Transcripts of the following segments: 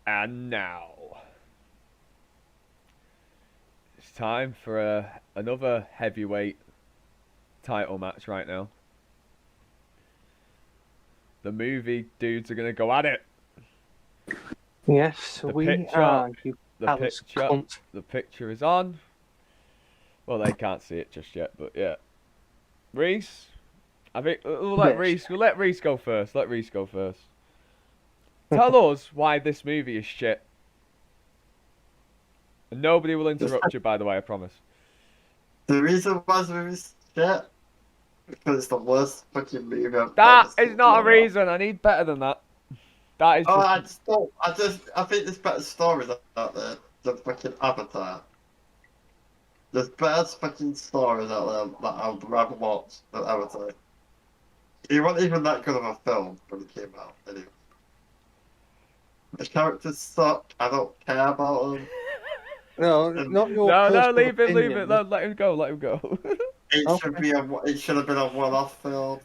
And now it's time for another heavyweight title match right now. The movie dudes are going to go at it. Yes, The we picture, are, you the callous picture, cunt. the picture is on. Well, they can't see it just yet, but yeah. Reese, I think we'll let Yes. Reese go first. Let Reese go first. Tell us why this movie is shit. And nobody will interrupt you, by the way, I promise. The reason why this movie's shit because it's the worst fucking movie I've That ever is seen. not a reason. I need better than that. That is Oh, just. I think there's better stories out there than fucking Avatar. There's better fucking stories out there that I'd rather watch than Avatar. It wasn't even that good of a film when it came out, anyway. The characters suck. I don't care about them. No, And not your No, personal leave it, leave opinion. it. Let him go, let him go. Okay. it should have been a one-off film,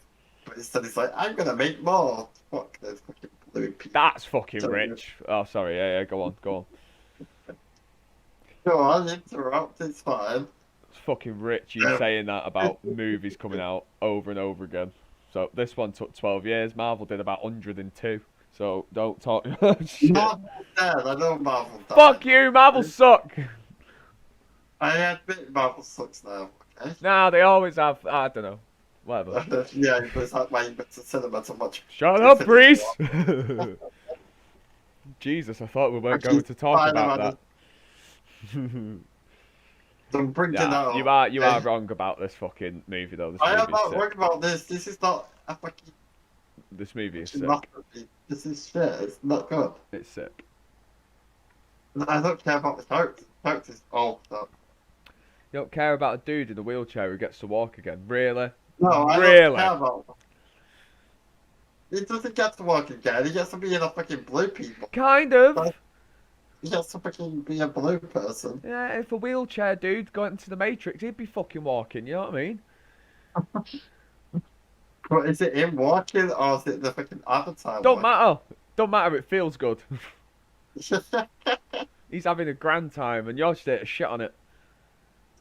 but instead it's like I'm gonna make more. Fuck those fucking blue people. That's fucking So, rich. Oh, sorry. Yeah, go on, go on. Go on, interrupt. It's fine. It's fucking rich you saying that about movies coming out over and over again. So this one took 12 years. Marvel did about 102. So don't talk shit. Marvel's dead. I know Marvel died. Fuck you, Marvel suck. I admit Marvel sucks now. Okay. Nah, they always have. I don't know. Whatever. Yeah, but it's like why you went to cinema so much. Shut up, Reese. Jesus, I thought we weren't going to talk about that. Don't bring it Nah, out. you are wrong about this fucking movie though. This I am movie's not sick. worried about this. This is not a fucking This movie is sick. masterpiece. This is shit. It's not good. It's sick. I don't care about the characters. The characters all suck. You don't care about a dude in a wheelchair who gets to walk again. Really? No, I Really? don't care about them. He doesn't get to walk again. He gets to be in a fucking blue people. Kind of. He gets to fucking be a blue person. Yeah, if a wheelchair dude got into the Matrix, he'd be fucking walking, you know what I mean? But is it him walking or is it the fucking avatar? Don't matter. Don't matter, it feels good. He's having a grand time and you're just shit on it.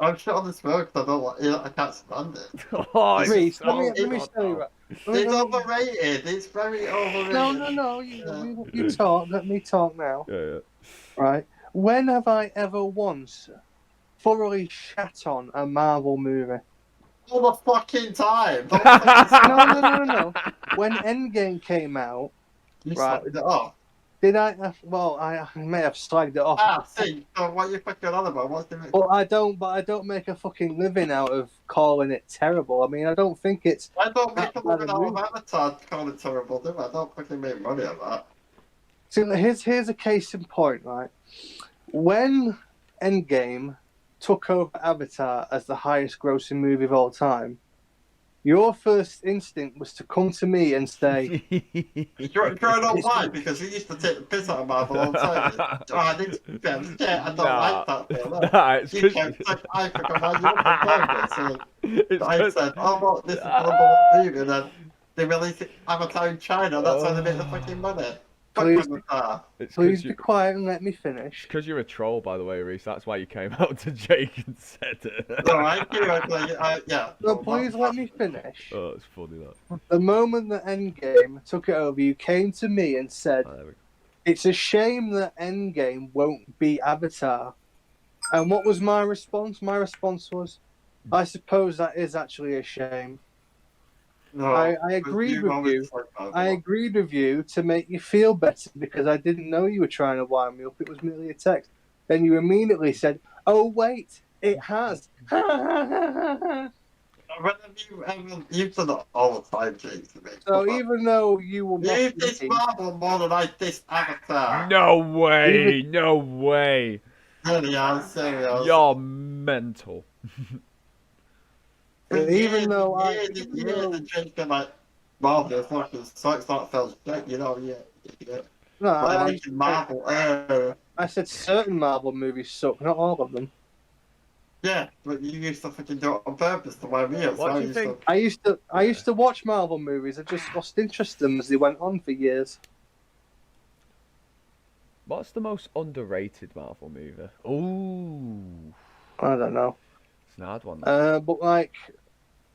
I'm shit on this film because I don't like. I can't stand it. Oh, Reese, let so me good, tell you though. what. It's overrated. It's very overrated. No. You talk. Let me talk now. Yeah. Right. When have I ever once thoroughly shat on a Marvel movie? All the fucking time. No. When Endgame came out, You right. started it off. did I? Well, I may have slagged it off. See, so what are you fucking on about? What's the But I don't make a fucking living out of calling it terrible. I mean, I don't think it's. I don't make a That living bad out a of movie. Avatar to call it terrible, do I? I don't fucking make money on that. So here's a case in point, right? When Endgame took over Avatar as the highest grossing movie of all time, your first instinct was to come to me and say, You know why? Because he used to take the piss out of Marvel all the time. Oh, I need to be fair, shit, I don't like that film. Nah, it's You cause... kept like, I forgot how you were It's I 'cause- said, oh, well, this is the number one movie, and then they released it Avatar in China, that's how they make the fucking money. Fuck Please- Avatar. It's please because be quiet and let me finish. you're a troll, by the way, Reese. That's why you came out to Jake and said it. No, I do, yeah. So please let me finish. Oh, it's funny that. The moment that Endgame took it over, you came to me and said, Oh, there we go. it's a shame that Endgame won't be Avatar. And what was my response? My response was, I suppose that is actually a shame. No, I agreed with always you. talk about I that. agreed with you to make you feel better because I didn't know you were trying to wind me up. It was merely a text. Then you immediately said, oh, wait, it has. When have you've done it all the time, Jake, to me. So even though you were You diss mocking me, Marvel more than I diss Avatar. No way! No way! Serious. You're mental. even though the Jake been like, Marvel fucking sucks, that film shit, you know, yeah. no, But like Marvel, I said certain Marvel movies suck, not all of them. yeah, but you used to fucking do it on purpose to wind me up. What so do you think? I used to watch Marvel movies. I just lost interest in them as they went on for years. What's the most underrated Marvel movie? Ooh, I don't know. it's an hard one. That. But like,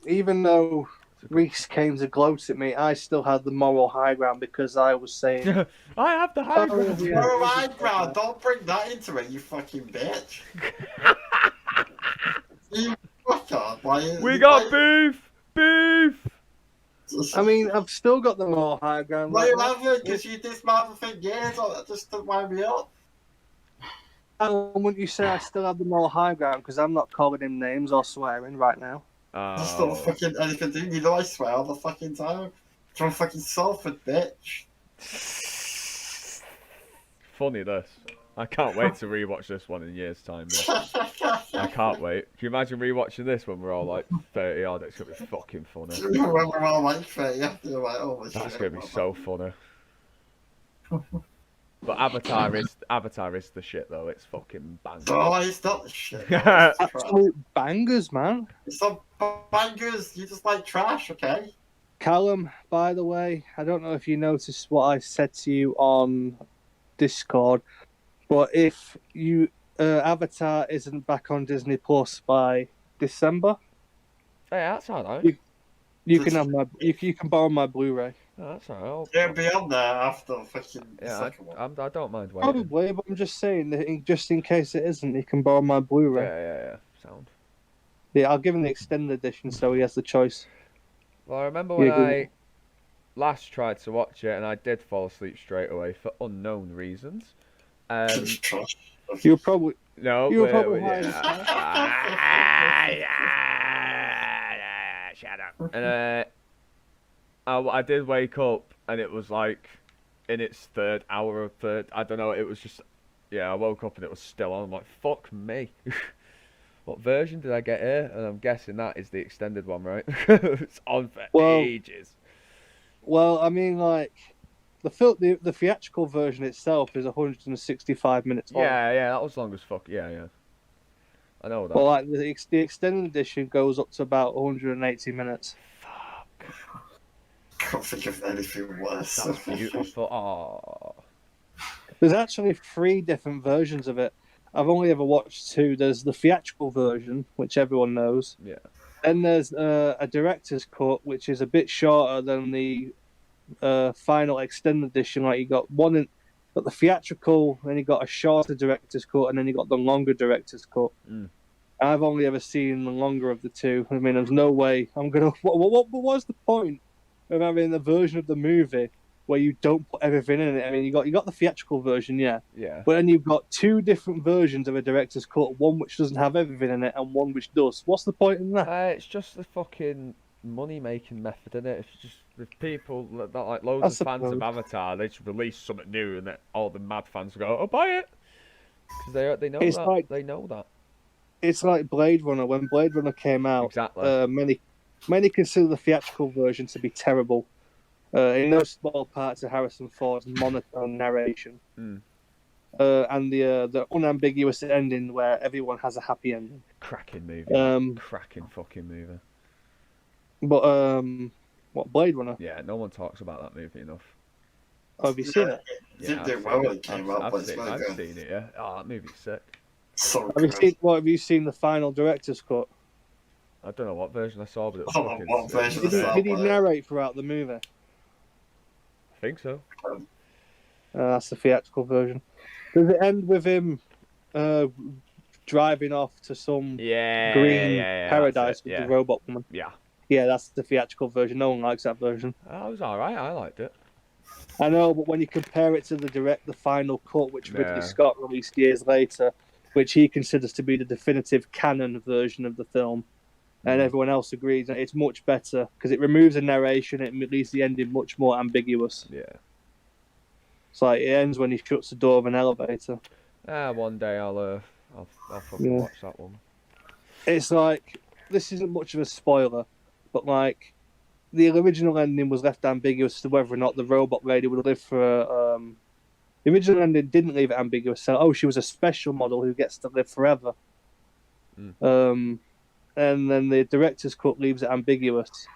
even though It's a good- Reese came to gloat at me, I still had the moral high ground because I was saying, I have the high Oh, ground. yeah. All right, bro. Don't bring that into it, you fucking bitch. You fucker. Why, We got beef, beef. I mean, I've still got the moral high ground. No, Like, you haven't, because you did Marvel for years just to wind me up. wouldn't you say I still have the moral high ground because I'm not calling him names or swearing right now? Just not Oh, fucking anything to do. You know I swear all the fucking time. From fucking Salford, bitch. funny this. I can't wait to rewatch this one in years' time. I can't wait. Can you imagine rewatching this when we're all like 30 odd? It's gonna be fucking funny. When we're all like 30, you're like, oh shit. That's gonna be so funny. But Avatar is the shit though. It's fucking banging. Oh, it's not the shit. It's trash. Absolute bangers, man. It's not bangers. You just like trash, okay? Callum, by the way, I don't know if you noticed what I said to you on Discord, but if you Avatar isn't back on Disney Plus by December, Hey, that's alright. you can have my you can borrow my Blu-ray. That's alright. It'll be on there after fucking the Yeah, second one. I don't mind waiting. Probably, but I'm just saying that just in case it isn't, you can borrow my Blu-ray. Yeah. Sound. Yeah, I'll give him the extended edition so he has the choice. Well, I remember when Yeah, go I last tried to watch it and I did fall asleep straight away for unknown reasons. It's trash. You're probably No, You were wait, probably wait, high. shut up. And I did wake up and it was like in its third hour or third. I don't know. It was just I woke up and it was still on. I'm like, fuck me. What version did I get here? And I'm guessing that is the extended one, right? It's on for ages. Well, I mean, like the theatrical version itself is 165 minutes long. Yeah, that was long as fuck. Yeah. I know that. Well, like the extended edition goes up to about 180 minutes. Fuck. Can't think of anything worse. That's beautiful. Oh. There's actually 3 different versions of it. I've only ever watched 2. There's the theatrical version, which everyone knows. Yeah. Then there's a director's cut, which is a bit shorter than the final extended edition. Like you got got the theatrical, then you got a shorter director's cut, and then you got the longer director's cut. Mm. I've only ever seen the longer of the 2. I mean, there's no way I'm gonna. What was the point of having a version of the movie where you don't put everything in it? I mean, you got the theatrical version, yeah, but then you've got 2 different versions of a director's cut, one which doesn't have everything in it and one which does. What's the point in that? It's just the fucking money-making method, isn't it? It's just with people that like loads I of fans suppose. of Avatar, they just release something new, and then all the mad fans go, "Oh, buy it," because they know It's that. like- They know that It's like Blade Runner. When Blade Runner came out, exactly. many consider the theatrical version to be terrible. In no small part to Harrison Ford's monotone narration, Mm. and the unambiguous ending where everyone has a happy ending. Cracking movie. Cracking fucking movie. But what Blade Runner? Yeah, no one talks about that movie enough. Oh, have you seen it? It did do well when it came out, but it's I've very good. seen it. Yeah. Oh, that movie's sick. So Have you good. seen what? Have you seen the final director's cut? I don't know what version I saw, but it was Oh, fucking what sick. version Did I saw? he narrate throughout the movie? I think so. That's the theatrical version. Does it end with him driving off to some Yeah. green yeah, paradise that's with it, the robot woman? Yeah. Yeah, that's the theatrical version. No one likes that version. That was alright. I liked it. I know, but when you compare it to the final cut, which Ridley Yeah. Scott released years later, which he considers to be the definitive canon version of the film, and everyone else agrees that it's much better because it removes a narration, it leaves the ending much more ambiguous. Yeah. It's like it ends when he shuts the door of an elevator. One day I'll fucking Yeah. watch that one. It's like this isn't much of a spoiler, but like the original ending was left ambiguous to whether or not the robot lady would live for. The original ending didn't leave it ambiguous. So, she was a special model who gets to live forever. Mm. And then the director's cut leaves it ambiguous.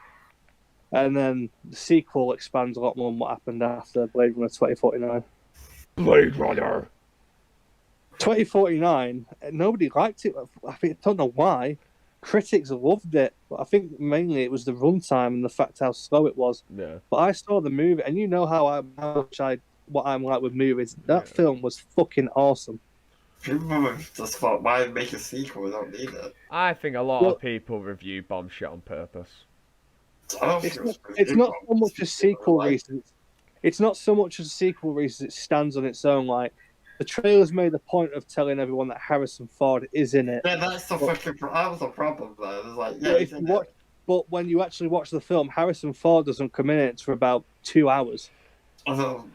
And then the sequel expands a lot more on what happened after Blade Runner 2049. Blade Runner. 2049. Nobody liked it. I don't know why. Critics loved it, but I think mainly it was the runtime and the fact how slow it was. Yeah. But I saw the movie, and you know what I'm like with movies. That film was fucking awesome. People just thought, why make a sequel? We don't need it. I think a lot of people review bomb shit on purpose. I don't It's think not, was it's not so good. much a sequel reason. It's not so much as a sequel reason. It stands on its own. Like the trailers made the point of telling everyone that Harrison Ford is in it. Yeah, that's the fucking. That was the problem though. It was like, yeah, But he's if in you watch, but when you actually watch the film, Harrison Ford doesn't come in it for about 2 hours. Although,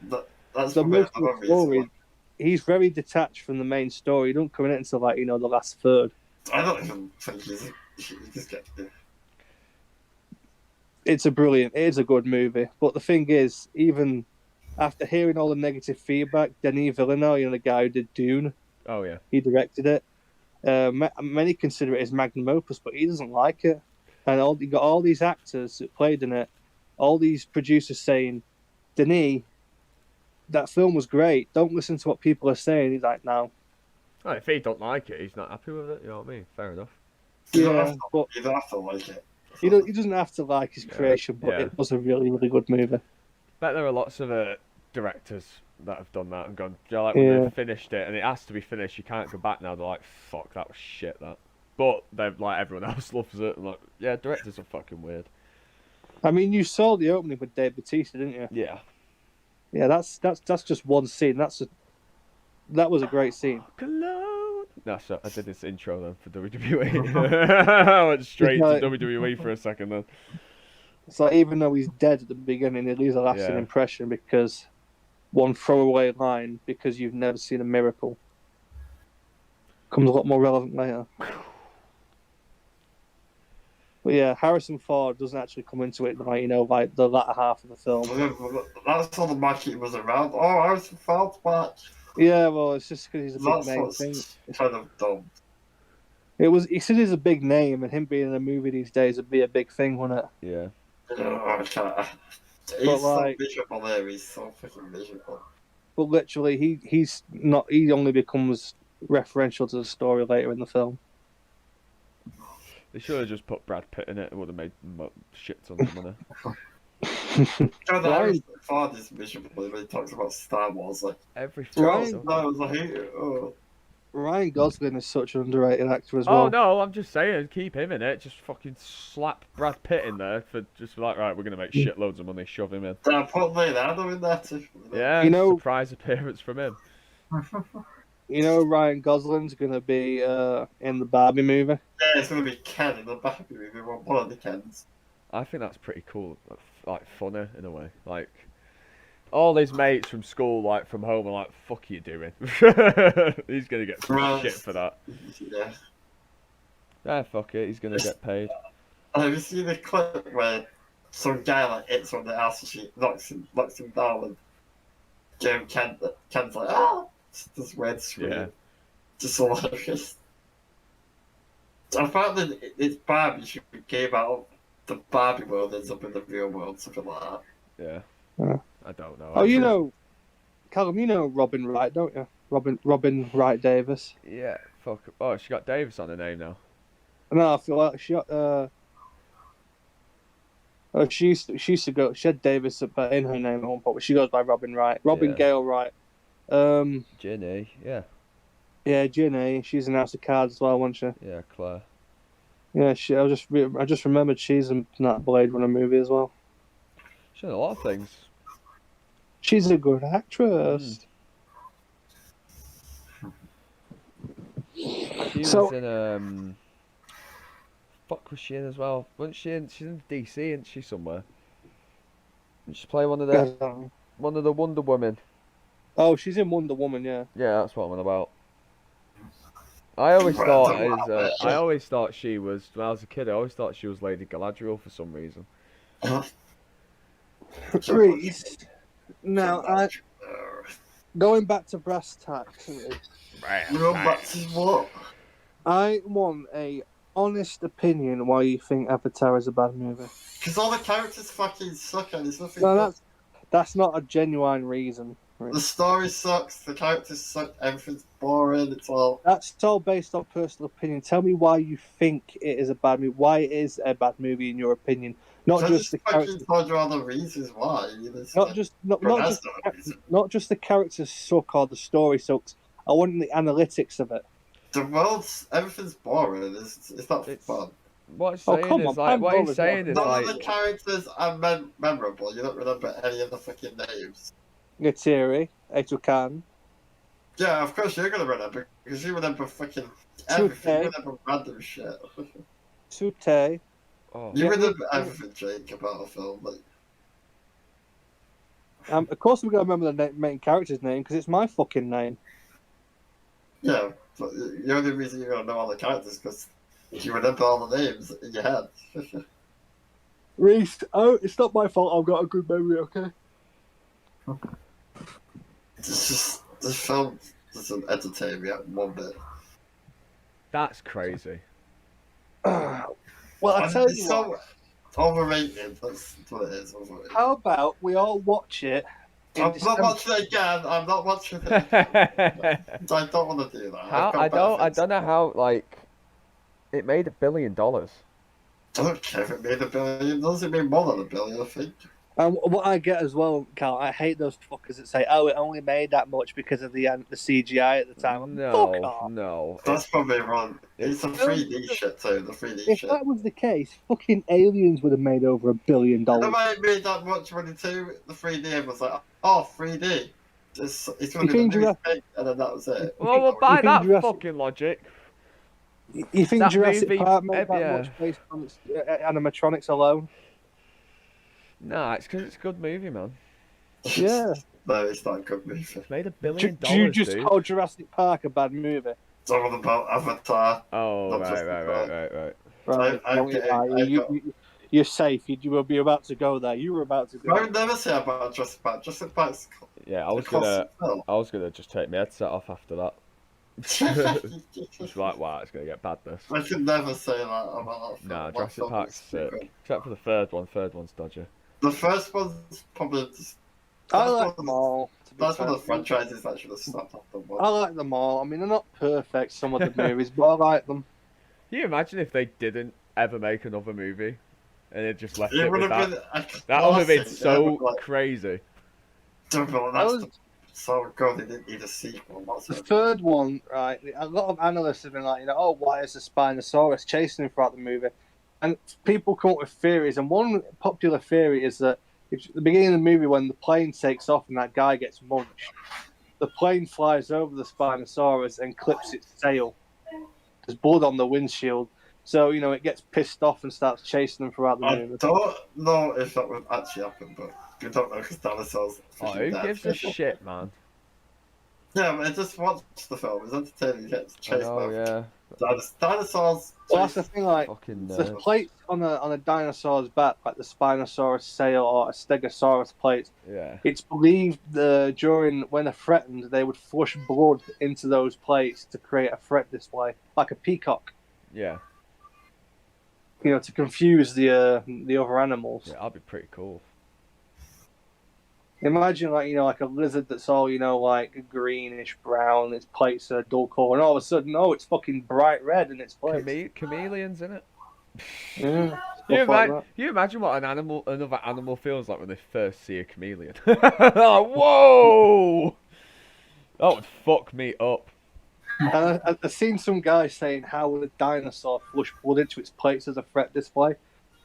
that's So probably most of another the reason. story, he's very detached from the main story. He don't come in it until like the last third. I don't even think he just get. It is a good movie. But the thing is, even after hearing all the negative feedback, Denis Villeneuve, the guy who did Dune, Oh yeah. he directed it. Many consider it his magnum opus, but he doesn't like it. And you got all these actors that played in it, all these producers saying, Denis, that film was great. Don't listen to what people are saying. He's like, no. Well, if he don't like it, he's not happy with it. You know what I mean? Fair enough. Yeah, but You don't have to like it. he doesn't have to like his creation, but it was a really, really good movie. Bet there are lots of directors that have done that and gone, when they've finished it and it has to be finished, you can't go back now. They're like, fuck, that was shit, that. But they're like, everyone else loves it. And like, yeah, directors are fucking weird. I mean, you saw the opening with Dave Bautista, didn't you? Yeah. Yeah, that's just one scene. That was a great scene. Cologne. No, so I did this intro then for WWE. I went straight to WWE for a second then. It's like even though he's dead at the beginning, it leaves a lasting impression because one throwaway line, because you've never seen a miracle, comes a lot more relevant later. But yeah, Harrison Ford doesn't actually come into it like the latter half of the film. That's all the match he was around. Oh, Harrison Ford's match. Yeah, well, it's just because he's a big That's name what's thing. kind of dumb. He said he's a big name, and him being in a movie these days would be a big thing, wouldn't it? Yeah. I can't. He's so miserable there. He's so fucking miserable. But literally, he's not. He only becomes referential to the story later in the film. They should have just put Brad Pitt in it. It would have made shit tons of money. Harrison Ford is miserable when he talks about Star Wars. Like every Ryan Gosling is such an underrated actor as well. Oh no, I'm just saying, keep him in it. Just fucking slap Brad Pitt in there for just like, right, we're gonna make shitloads of money, shove him in. Put Leonardo in there too. Yeah, surprise appearance from him. Ryan Gosling's gonna be in the Barbie movie. Yeah, it's gonna be Ken in the Barbie movie. One of the Kens. I think that's pretty cool, like funny in a way. Like all his mates from school, like from home, are like, "Fuck you doing?" He's gonna get some shit for that. Yeah. Yeah, fuck it. He's gonna get paid. Have you seen the clip where some guy like hits on the ass sheet, knocks him down, and Ken's like, ah, this weird scream. Yeah. Just hilarious. I found that it's Barbie should came out of the Barbie world ends up in the real world, something like that. Yeah. I don't know. Oh, Callum, you know Robin Wright, don't you? Robin Wright Davis. Yeah, fuck. Oh, she got Davis on her name now. No, I feel like she used to go. She had Davis in her name at one point, but she goes by Robin Wright. Gale Wright. Ginny, yeah. Yeah, Ginny. She's in House of Cards as well, wasn't she? Yeah, Claire. Yeah, I just remembered she's in that Blade Runner movie as well. She's in a lot of things. She's a good actress. She was in fuck was she in as well? Wasn't she in? She's in DC, isn't she somewhere? Didn't she play one of the Wonder Women? Oh, she's in Wonder Woman, yeah. Yeah, that's what I'm on about. I always thought she was, when I was a kid, I always thought she was Lady Galadriel for some reason. Reese. Now, going back to brass tacks. What? I want a honest opinion why you think Avatar is a bad movie. Because all the characters fucking suck and there's nothing. No, that's not a genuine reason, The story sucks. The characters suck. Everything's boring. It's all. That's all based on personal opinion. Tell me why you think it is a bad movie. Why it is a bad movie in your opinion? Not I just just the fucking characters. told you all the reasons why. You just Not like, just but that's not a reason. not just the characters suck or the story sucks. I want the analytics of it. The world's everything's boring. It's not It's fun. what he's Oh, saying come is on, like what he's Pandora's saying not- is None like of the characters are memorable. You don't remember any of the fucking names. Gatiri, Etukan, Yeah, of course you're gonna remember because you remember fucking everything. You remember random shit. Sute. oh You Yeah, remember yeah. everything, Jake, about a film. Like, Of course, we're gonna remember the main character's name because it's my fucking name. yeah, but the only reason you're gonna know all the characters because you remember all the names in your head. Reese, oh, it's not my fault. I've got a good memory. Okay. It's just this film doesn't entertain me one bit. that's crazy. Well, I And tell it's you so what. overrated. That's what it is. Overrated. How about we all watch it? in I'm not December? watching it again. I'm not watching it. I How don't want to do that. I don't know how like it made $1 billion. I don't care if it made $1 billion. Does it mean more than $1 billion? I think. And what I get as well, Cal, I hate those fuckers that say, "Oh, it only made that much because of the CGI at the time." Fuck No, off. no. That's probably wrong. It's the 3D shit too. The 3D If shit. that was the case, fucking Aliens would have made over $1 billion. Nobody made that much money too. The 3D everyone's like, oh, 3D. It's going You to be the think new Jurassic- thing, and then that was it. Well, we'll buy think that Jurassic- fucking logic. You think That Jurassic movie- Park made that yeah. much based on its animatronics alone? Nah, it's because it's a good movie, man. Yeah. No, it's not a good movie. It's made $1 Do, billion, do you just dude. call Jurassic Park a bad movie? It's all about Avatar. Oh, Not right, just right, the right, right. Right, I don't get it. lie. I got- You're safe. You will be about to go there. You were about to go. I would never say about Jurassic Park. Jurassic Park's Yeah, a classic film. I was gonna just take my headset off after that. Just like, wow, it's gonna get bad this. I could never say that about that film. Nah, That Jurassic film Park's was sick. stupid. Except for the third one. Third one's dodgy. The first one's probably just. I that's like one them of all. to be That's one fair. of the franchises that should have snapped off the one. I like them all. I mean, they're not perfect, some of the movies, but I like them. Can you imagine if they didn't ever make another movie, and they just left It it would with have that? been a That would have been classic, so yeah, like, crazy. that's was- so good. They didn't need a sequel. The Whatsoever. third one, right? A lot of analysts have been like, oh, why is the Spinosaurus chasing him throughout the movie? And people come up with theories, and one popular theory is that if, at the beginning of the movie, when the plane takes off and that guy gets munched, the plane flies over the Spinosaurus and clips its tail. There's blood on the windshield, so it gets pissed off and starts chasing them throughout the I movie. don't know if that would actually happen, but you don't know because dinosaurs. Oh, freaking who dead. gives a shit, man? Yeah, but just watch the film. It's entertaining. You get I chased know, by yeah. dinosaurs. Well, that's the thing, like, Fucking the nerds. plates on a dinosaur's back, like the Spinosaurus sail or a Stegosaurus plate, Yeah. it's believed during when they're threatened, they would flush blood into those plates to create a threat display, like a peacock, Yeah. to confuse the other animals. Yeah, that'd be pretty cool. Imagine like a lizard that's all like greenish brown, its plates are dull color, and all of a sudden, it's fucking bright red in its plates. Chameleons in it. Yeah, Can stuff like that. you imagine what another animal feels like when they first see a chameleon? Like, whoa! That would fuck me up. And I've seen some guy saying, how would a dinosaur flush blood into its plates as a threat display?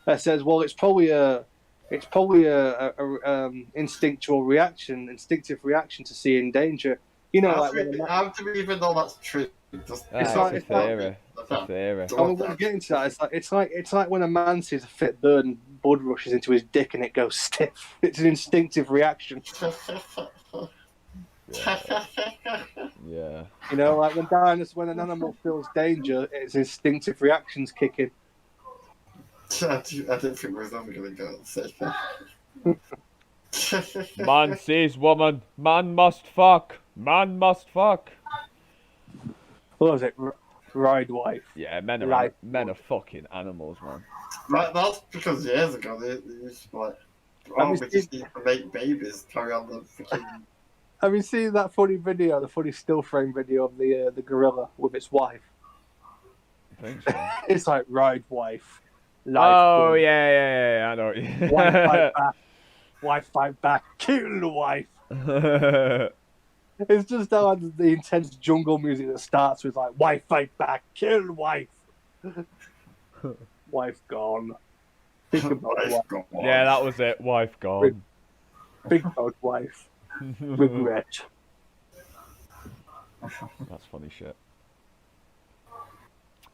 That says, well, it's probably a instinctive reaction to seeing danger. Like when How do we even know that's true? Just, It's Ah, like- it's a theory. It's a theory. I mean, when we get into that, it's like when a man sees a fit bird and blood rushes into his dick and it goes stiff. It's an instinctive reaction. Yeah. Like when an animal feels danger, its instinctive reactions kick in. I didn't think we was ever going to go and say that. Man sees woman. Man must fuck. Man must fuck. What was it? Ride wife. Yeah, men are Right. fucking animals, man. That's because years ago they used to be like, Have oh, you we just need to make babies, carry on the freaking Have you seen that funny video, the funny still frame video of the gorilla with its wife? I think so. It's like, ride wife. Life Oh goes. yeah, I know. Wife fight back. Wife fight back. Kill the wife. It's just how the intense jungle music that starts with like, wife fight back. Kill wife. Wife gone. Think about wife. Yeah, that was it. Wife gone. Think about wife. Regret. That's funny shit.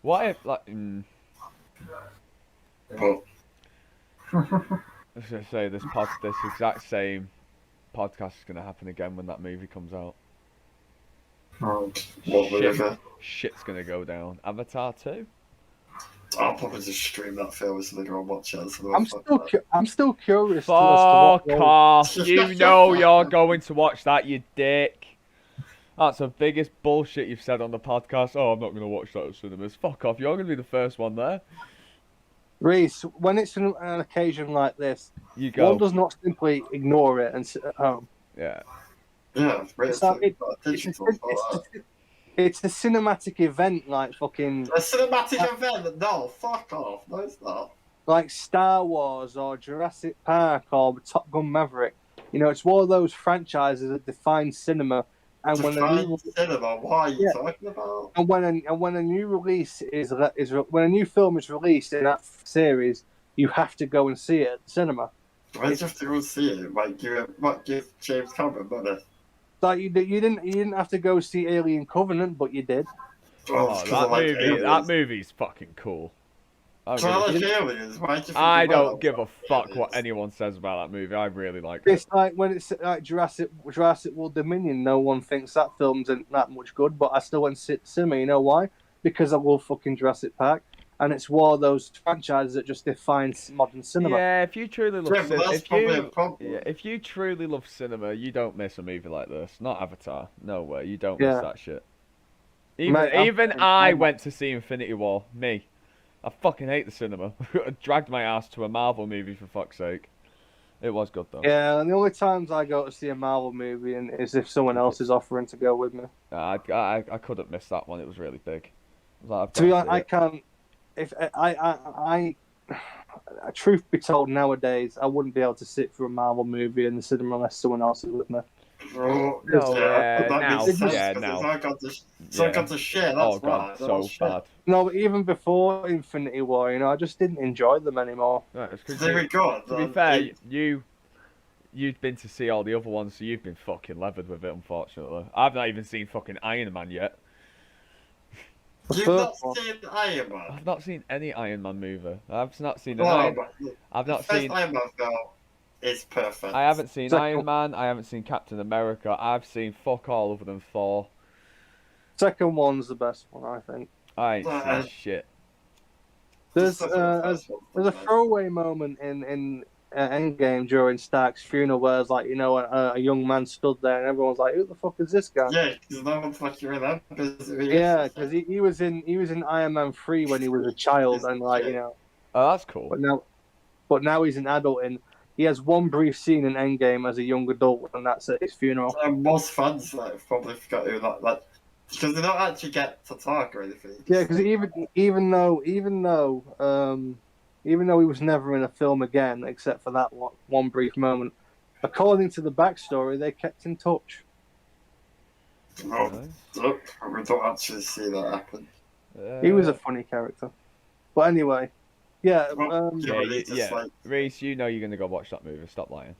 What if, like, But I was gonna say this exact same podcast is gonna happen again when that movie comes out. what Shit, whatever. shit's gonna go down. Avatar 2? I'll probably just stream that film so they go and watch it. So I'm still curious as to Fuck what role. off! You know you're going to watch that, you dick. That's the biggest bullshit you've said on the podcast. Oh, I'm not gonna watch that at cinemas. Fuck off! You're gonna be the first one there. Reese, when it's an occasion like this, You go. one does not simply ignore it and sit at home. Yeah. Yeah, It's a cinematic event, like fucking a cinematic event. No, fuck off. No, it's not. like Star Wars or Jurassic Park or Top Gun Maverick. You know, it's one of those franchises that define cinema. And when Cinema, what are you talking about? And when a new release when a new film is released in that series, you have to go and see it at the cinema. Why did you have to go see it? Like, give James Cameron money? Like you didn't have to go see Alien Covenant, but you did. Oh, that movie's fucking cool. Aliens. I don't give a fuck what anyone says about that movie. I really like it. It's like when it's like Jurassic World Dominion. No one thinks that film's that much good, but I still went to see it at the cinema. You know why? Because I love fucking Jurassic Park, and it's one of those franchises that just defines modern cinema. Yeah, if you truly love if you truly love cinema, you don't miss a movie like this. Not Avatar. No way. You don't miss that shit. Even I went to see Infinity War. Me. I fucking hate the cinema. I dragged my ass to a Marvel movie for fuck's sake. It was good though. Yeah, and the only times I go to see a Marvel movie is if someone else is offering to go with me. I couldn't miss that one. It was really big. To be honest, I can't. If I truth be told, nowadays I wouldn't be able to sit through a Marvel movie in the cinema unless someone else is with me. Now. I got the shit. That's God, so bad. No, but even before Infinity War, you know, I just didn't enjoy them anymore. They were good. To be fair, you'd been to see all the other ones, so you've been fucking levered with it, unfortunately. I've not even seen fucking Iron Man yet. You've not seen Iron Man? I've not seen any Iron Man movie. I've not seen I've not seen... seen... Iron Man film is perfect. I haven't seen Iron Man, I haven't seen Captain America, I've seen fuck all other than Thor. Second one's the best one, I think. I ain't seen shit. There's a throwaway moment in Endgame during Stark's funeral where it's like, you know, a young man stood there and everyone's like, who the fuck is this guy? Yeah, because no one fucking remembers. Yeah, because he was in Iron Man 3 when he was a child, and like, you know. Oh, that's cool. But now he's an adult, and he has one brief scene in Endgame as a young adult, and that's at his funeral. Most fans probably forgot who that because they don't actually get to talk or anything. Yeah, because even though he was never in a film again except for that one brief moment, according to the backstory, they kept in touch. No, we don't actually see that happen. He was a funny character. But anyway, yeah. Reese, you know you're going to go watch that movie. Stop lying.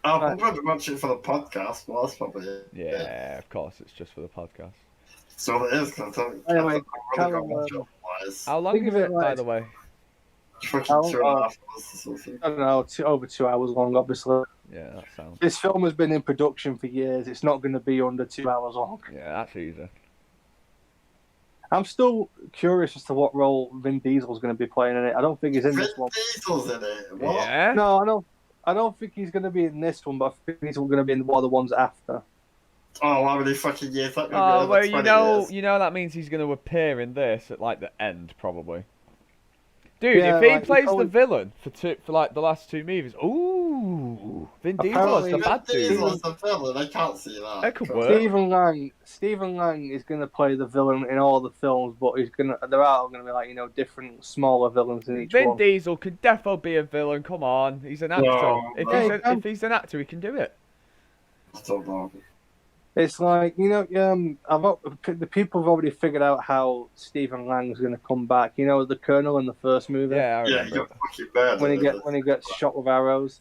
I'll probably watch it for the podcast, but that's probably it. Yeah, of course, it's just for the podcast. So it is, because anyway, how long is it, by the way? Fucking 2.5 hours or something. I don't know, over 2 hours long, obviously. Yeah, that sounds... This film has been in production for years. It's not going to be under 2 hours long. Yeah, that's easy. I'm still curious as to what role Vin Diesel's going to be playing in it. I don't think he's in this one. Vin Diesel's in it? What? Yeah? No, I don't think he's going to be in this one, but I think he's going to be in one of the ones after. Oh, how many fucking years? That well, you know that means he's going to appear in this at like the end, probably. Dude, if he plays the villain for like the last 2 movies, ooh. Vin Diesel as Apparently, the bad dude. Diesel as the villain, I can't see That that. could work. Stephen Lang is going to play the villain in all the films, but they're all going to be like different smaller villains in each Vin one. Diesel could defo be a villain. Come on, he's an actor. No, if no. he's Yeah, if he's an actor, he can do it. I don't know. It's like the people have already figured out how Stephen Lang's going to come back. You know, the Colonel in the first movie. Yeah, I Yeah, remember. you're fucking mad. When he gets shot with arrows,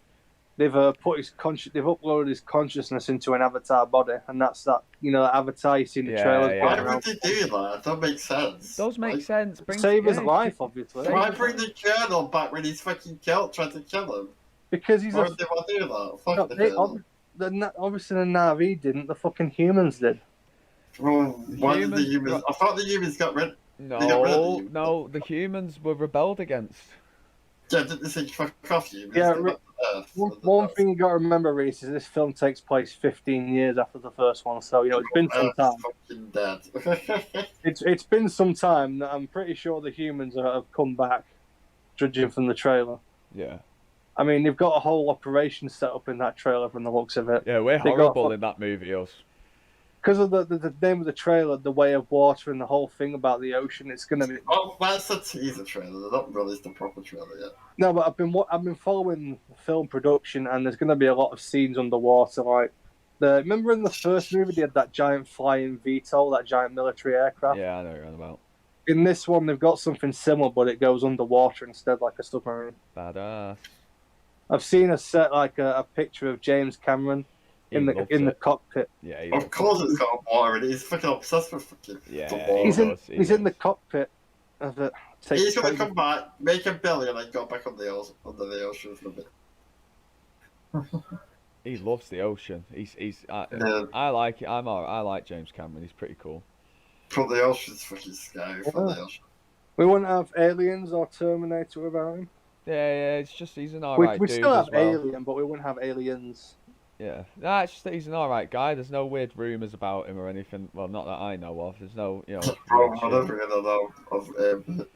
they've they've uploaded his consciousness into an avatar body, and that's that avatar you see in the Yeah, trailers. yeah. Why going would around. they do that? That makes sense. Those make sense. Save his yeah, life, obviously, Why bring the Colonel back when he's fucking tried to kill him? because he's Why would they want to do that? Fuck no, the they, Colonel. obviously the Na'vi didn't. The fucking humans did. Well, why did the Humans- humans? I thought the humans got rid. They got rid of the humans. No, the humans were rebelled against. Yeah, didn't they say fuck off humans? Yeah, They went to Earth. One thing you got to remember, Reese, is this film takes place 15 years after the first one, so it's been some Earth's time. fucking dead. It's been some time. I'm pretty sure the humans have come back, judging from the trailer. Yeah, I mean, they've got a whole operation set up in that trailer from the looks of it. yeah, we're They got horrible fu- in that movie, us. Because of the name of the trailer, The Way of Water, and the whole thing about the ocean, it's going to be... Oh, that's a teaser trailer. They're not released the proper trailer yet. No, but I've been following film production, and there's going to be a lot of scenes underwater. Like, remember in the first movie, they had that giant flying VTOL, that giant military aircraft? Yeah, I know what you're on about. In this one, they've got something similar, but it goes underwater instead, like a submarine. Badass. I've seen a picture of James Cameron He in loves the it. cockpit. Yeah, he Of loves course it. it's got water in it. He's fucking obsessed with fucking Yeah, the he water. does. He's in the cockpit of it. He's gonna come back, make $1 billion, and go back under the ocean for a bit. He loves the ocean. Yeah. I like it. I like James Cameron. He's pretty cool. But the ocean's fucking scary for the ocean. We wouldn't have Aliens or Terminator without him. Yeah, it's just he's an alright We dude still as have well. Alien, but we wouldn't have Aliens. Yeah, nah, it's just that he's an alright guy. There's no weird rumours about him or anything. Well, not that I know of. There's no, Bro, weird I'm shit. never gonna know of him.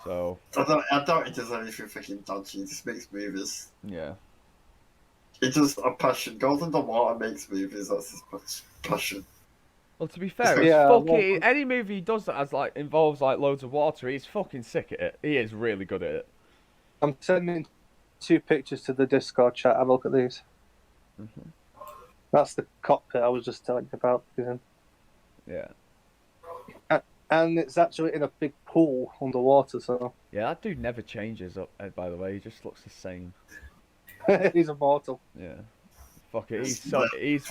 So, I doubt he does anything fucking dodgy. He just makes movies. yeah. He just a passion. Goes in the water, makes movies. That's his passion. Well, to be fair, it's Yeah, fucking any movie he does that has involves loads of water, he's fucking sick at it. He is really good at it. I'm sending 2 pictures to the Discord chat. Have a look at these. Mhm. That's the cockpit I was just telling you about. Yeah. And it's actually in a big pool underwater, so Yeah, that dude never changes up. By the way, he just looks the same. he's immortal. Yeah. Fuck it. He is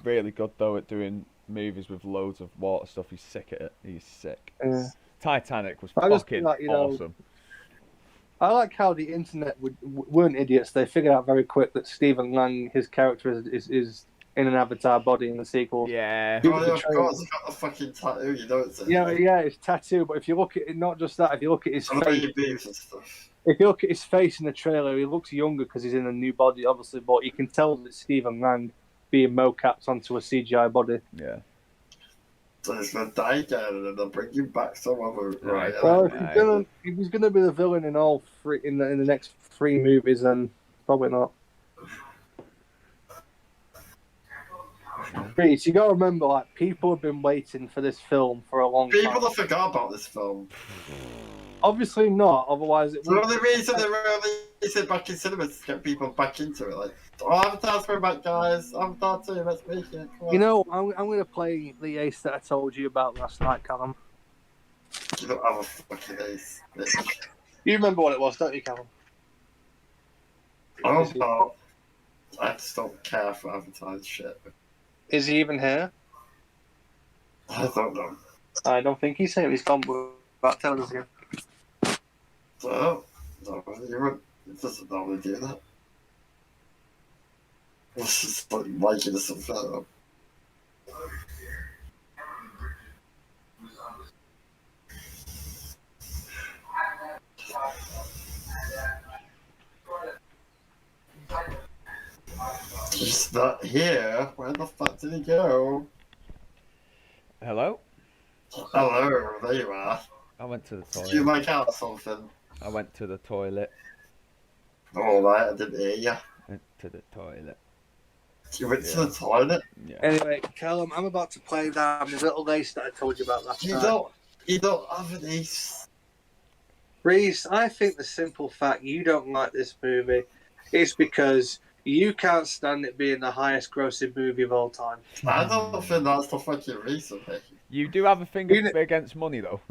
really good though at doing movies with loads of water stuff. He's sick at it. He's sick. Yeah. Titanic was I just fucking feel like, awesome. I like how the internet weren't idiots. They figured out very quick that Stephen Lang, his character, is in an avatar body in the sequel. Yeah. Give Oh, it yeah, a of try. course, he's got the fucking tattoo. You know it's Yeah, it's tattoo. But if you look at it, not just that, if you look at his Some of face, your boobs and stuff. if you look at his face in the trailer, he looks younger because he's in a new body, obviously. But you can tell that Stephen Lang being mocapped onto a CGI body. Yeah. So he's gonna die again, and then they'll bring him back some other right. Well, Right. if he's gonna be the villain in all three in the next 3 movies, then probably not. Reece, you gotta remember, like, people have been waiting for this film for a long People time. have forgot about this film. Obviously not, otherwise it The would. only reason they released it back in cinemas is to get people back into it. Like, oh, Avatar's coming back, guys. Avatar 2, let's make it. Come on. You know, I'm gonna play the ace that I told you about last night, Callum. You don't have a fucking ace. Bitch. You remember what it was, don't you, Callum? Oh, no. I just don't care for Avatar shit. Is he even here? I don't know. I don't think he's here. He's gone without telling us again. So, no, it doesn't normally do that. It's just like liking this film. He's not here. Where the fuck did he go? Hello? Hello, there you are. I went to the Did you toilet. make out something? I went to the toilet. Alright, I didn't hear ya. To the toilet. You went to the toilet? Yeah. Anyway, Callum, I'm about to play down the little lace that I told you about last time. You don't have an ace. Reese, I think the simple fact you don't like this movie is because you can't stand it being the highest grossing movie of all time. I don't think that's the fucking reason, mate. You do have a thing You kn- against money, though.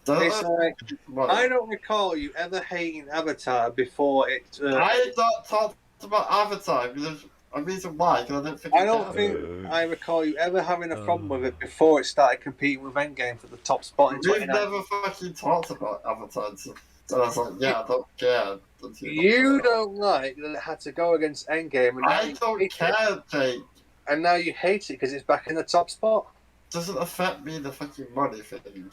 It's like, Money. I don't recall you ever hating Avatar before it. I don't talk about Avatar because there's a reason why, because I don't think I don't think I recall you ever having a problem with it before it started competing with Endgame for the top spot in We've 29. never fucking talked about Avatar, so I was like, yeah, I don't care. You don't like that it had to go against Endgame, and now I you don't hate it. care, Jake. And now you hate it because it's back in the top spot. Doesn't affect me the fucking money thing.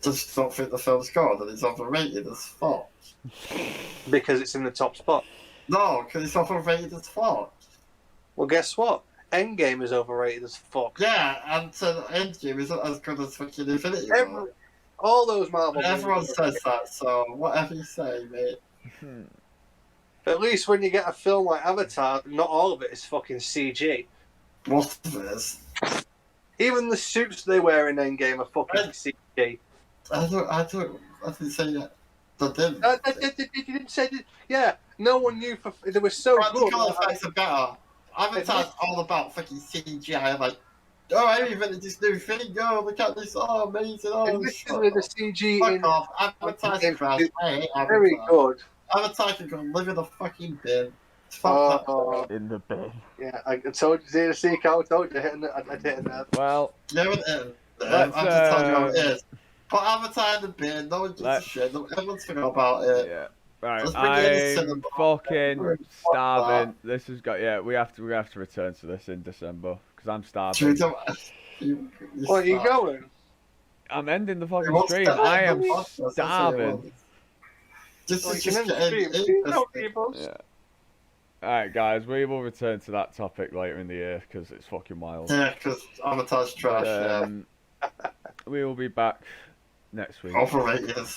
Just don't think the film's good and it's overrated as fuck. Because it's in the top spot. No, because it's overrated as fuck. Well, guess what? Endgame is overrated as fuck. Yeah, and so Endgame isn't as good as fucking Infinity War. All those Marvel Everyone movies. says that, so whatever you say, mate. At least when you get a film like Avatar, not all of it is fucking CG. Most of it is. Even the suits they wear in Endgame are fucking CG. I didn't say that. You didn't say that. Yeah, no one knew. They were so good. Practical effects are better. Avatar's all about fucking CGI. I'm like, oh, I invented this new thing. Oh, look at this. Oh, amazing. Oh, Admittedly, the CG fuck in off. Avatar's trash. I hate Avatar. very good. Avatar can go live in the fucking bin. Fuck that. In the bin. Yeah, I told you, Zeta Seacow, I told you, I'd hit a nerve. Well, You're an in. Let's, I'm just telling you how it is. Put Avatar in the bin. No one gives a let's- shit. Everyone's forgot about it. yeah. Right, Let's bring it in I'm cinema. fucking starving. This has got we have to return to this in December because I'm Should we starving. do Where are you going? I'm ending the fucking What's stream. that? I am Podcast, that's what it starving. was. Just Well, to you can get end the in- stream. in- No, people. Yeah. All right, guys, we will return to that topic later in the year because it's fucking wild. Yeah, because Avatar's trash. We will be back next week. Overrated as